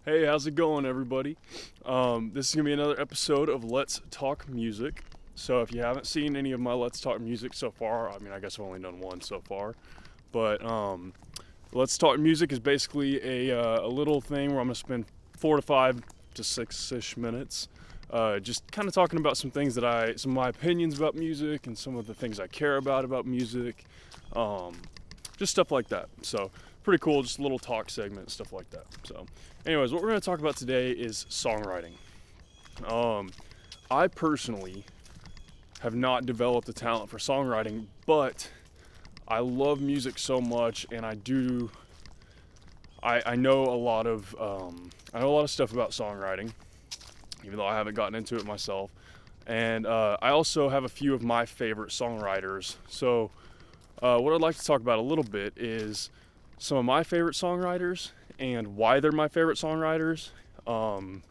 Hey, how's it going, everybody? This is gonna be another episode of Let's Talk Music. So, if you haven't seen any of my Let's Talk Music so far, I mean, I guess I've only done one so far, but Let's Talk Music is basically a little thing where I'm gonna spend 4 to 5 to 6-ish minutes, just kind of talking about some things some of my opinions about music and some of the things I care about music, just stuff like that. So, pretty cool, just a little talk segment, stuff like that. So, anyways, what we're going to talk about today is songwriting. I personally have not developed a talent for songwriting, but I love music so much, and I know a lot of stuff about songwriting, even though I haven't gotten into it myself. And I also have a few of my favorite songwriters. So what I'd like to talk about a little bit is some of my favorite songwriters and why they're my favorite songwriters. And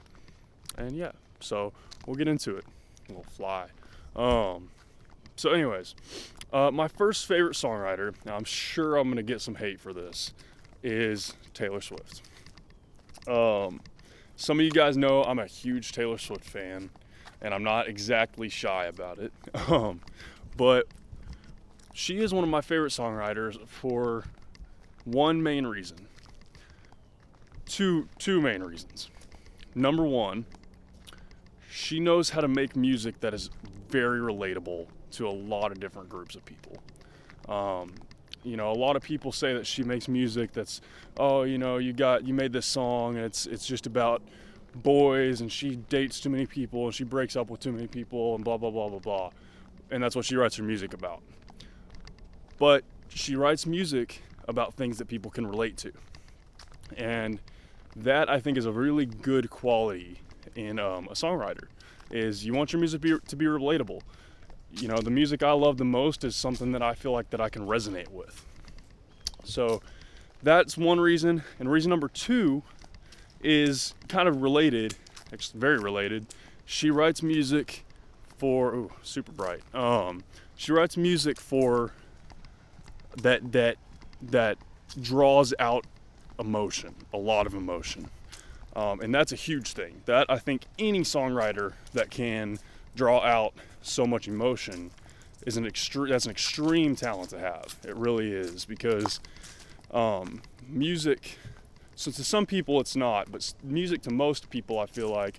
yeah, so we'll get into it. We'll fly. So anyways, my first favorite songwriter, now I'm sure I'm going to get some hate for this, is Taylor Swift. Some of you guys know I'm a huge Taylor Swift fan, and I'm not exactly shy about it. But she is one of my favorite songwriters for one main reason. Two main reasons. Number one, she knows how to make music that is very relatable to a lot of different groups of people. A lot of people say that she makes music that's, you made this song and it's just about boys and she dates too many people and she breaks up with too many people and blah blah blah blah blah. And that's what she writes her music about. But she writes music about things that people can relate to. And that, I think, is a really good quality in a songwriter, is you want your music to be relatable. The music I love the most is something that I feel like that I can resonate with. So that's one reason. And reason number two is kind of related, actually very related. She writes music for, super bright. She writes music for that draws out emotion, a lot of emotion. And that's a huge thing. That, I think, any songwriter that can draw out so much emotion is that's an extreme talent to have. It really is, because music, so to some people it's not, but music to most people, I feel like,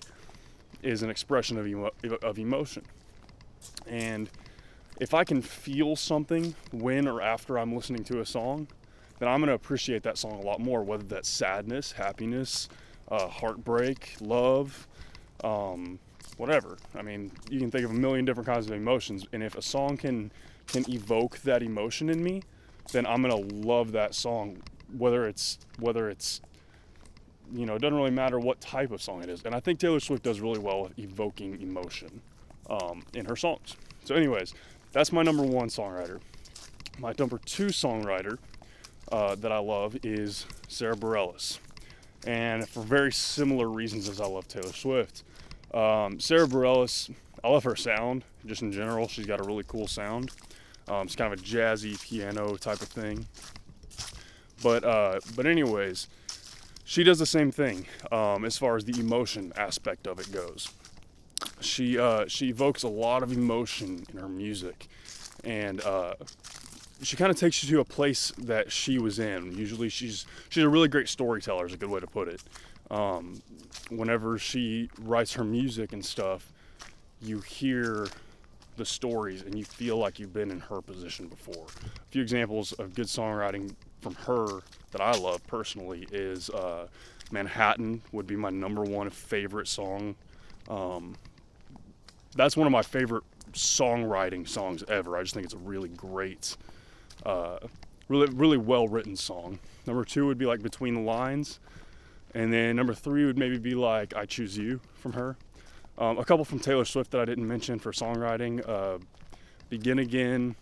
is an expression of emotion. And if I can feel something when or after I'm listening to a song, then I'm going to appreciate that song a lot more, whether that's sadness, happiness, heartbreak, love, whatever. I mean, you can think of a million different kinds of emotions, and if a song can evoke that emotion in me, then I'm going to love that song, whether it's it doesn't really matter what type of song it is. And I think Taylor Swift does really well with evoking emotion in her songs. So anyways, that's my number one songwriter. My number two songwriter that I love is Sara Bareilles. And for very similar reasons as I love Taylor Swift. Sara Bareilles, I love her sound, just in general. She's got a really cool sound. It's kind of a jazzy piano type of thing. But anyways, she does the same thing as far as the emotion aspect of it goes. She evokes a lot of emotion in her music, and she kind of takes you to a place that she was in. Usually she's a really great storyteller, is a good way to put it. Whenever she writes her music and stuff, you hear the stories and you feel like you've been in her position before. A few examples of good songwriting from her that I love personally is Manhattan would be my number one favorite song. That's one of my favorite songwriting songs ever. I just think it's a really great, really well written song. Number two would be like Between the Lines, and then number three would maybe be like I Choose You from her. A couple from Taylor Swift that I didn't mention for songwriting: Begin Again,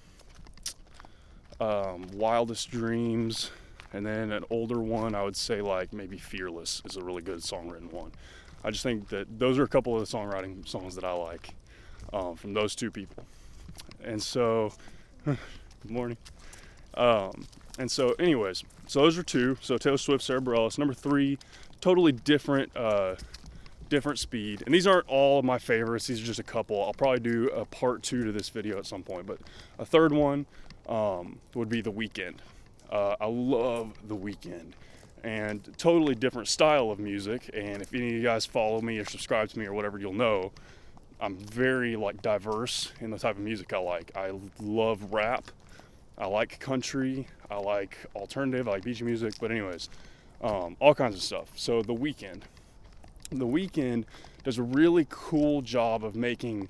Wildest Dreams, and then an older one I would say like maybe Fearless is a really good songwritten one. I just think that those are a couple of the songwriting songs that I like from those two people. And so, good morning. And so anyways, So those are two. So Taylor Swift, Sara Bareilles. Number three, totally different speed. And these aren't all of my favorites. These are just a couple. I'll probably do a part 2 to this video at some point. But a third one would be The Weeknd. I love The Weeknd. And totally different style of music. And if any of you guys follow me or subscribe to me or whatever, you'll know I'm very like diverse in the type of music I like. I love rap. I like country. I like alternative. I like beach music. But anyways, all kinds of stuff. So The Weeknd does a really cool job of making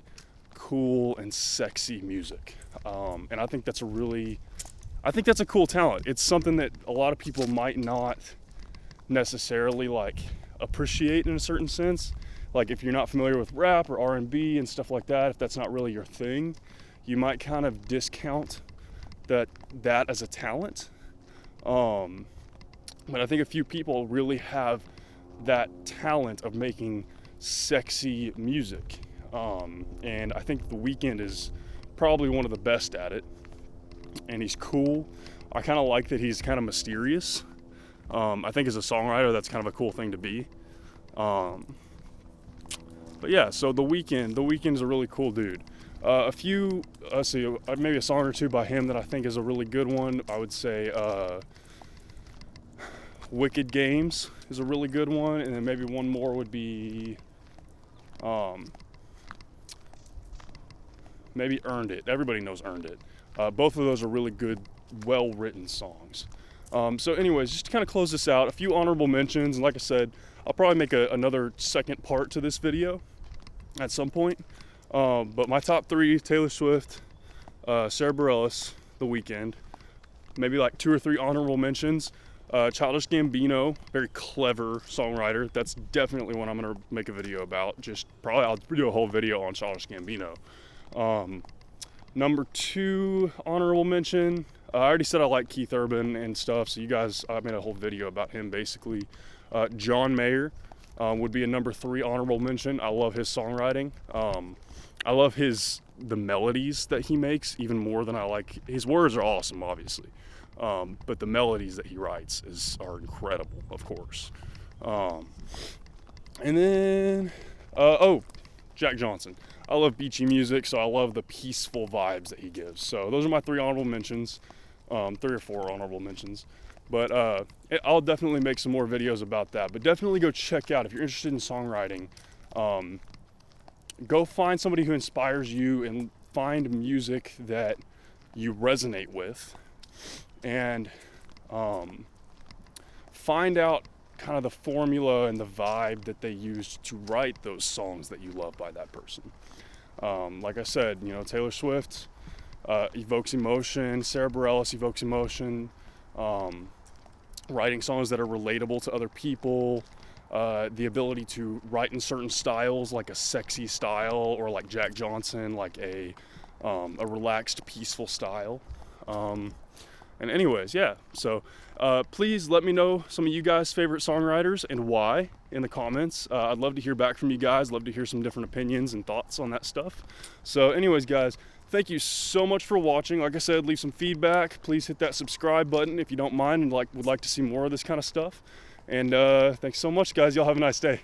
cool and sexy music. And I think that's a cool talent. It's something that a lot of people might not necessarily like appreciate in a certain sense. Like if you're not familiar with rap or R&B and stuff like that, if that's not really your thing, you might kind of discount that as a talent. But I think a few people really have that talent of making sexy music. And I think The Weeknd is probably one of the best at it. And he's cool. I kind of like that he's kind of mysterious. I think as a songwriter, that's kind of a cool thing to be. But yeah, so The Weeknd is a really cool dude. Maybe a song or two by him that I think is a really good one. I would say Wicked Games is a really good one, and then maybe one more would be maybe Earned It. Everybody knows Earned It. Both of those are really good, well-written songs. So anyways, just to kind of close this out, a few honorable mentions, and like I said, I'll probably make another second part to this video at some point. But my top three: Taylor Swift, Sara Bareilles, The Weeknd. Maybe like 2 or 3 honorable mentions. Childish Gambino, very clever songwriter. That's definitely one I'm gonna make a video about. I'll do a whole video on Childish Gambino. Number 2 honorable mention. I already said I like Keith Urban and stuff, so I made a whole video about him basically. John Mayer would be a number 3 honorable mention. I love his songwriting. I love the melodies that he makes even more than I like. His words are awesome, obviously. But the melodies that he writes are incredible, of course. And then, Jack Johnson. I love beachy music, so I love the peaceful vibes that he gives. So those are my 3 honorable mentions, 3 or 4 honorable mentions. But I'll definitely make some more videos about that. But definitely go check out, if you're interested in songwriting, go find somebody who inspires you and find music that you resonate with. And find out kind of the formula and the vibe that they used to write those songs that you love by that person. Like I said, Taylor Swift evokes emotion, Sara Bareilles evokes emotion, writing songs that are relatable to other people, the ability to write in certain styles, like a sexy style, or like Jack Johnson, like a relaxed, peaceful style. And anyways, yeah, so please let me know some of you guys' favorite songwriters and why in the comments. I'd love to hear back from you guys, love to hear some different opinions and thoughts on that stuff. So anyways, guys, thank you so much for watching. Like I said, leave some feedback. Please hit that subscribe button if you don't mind and would like to see more of this kind of stuff. And thanks so much, guys. Y'all have a nice day.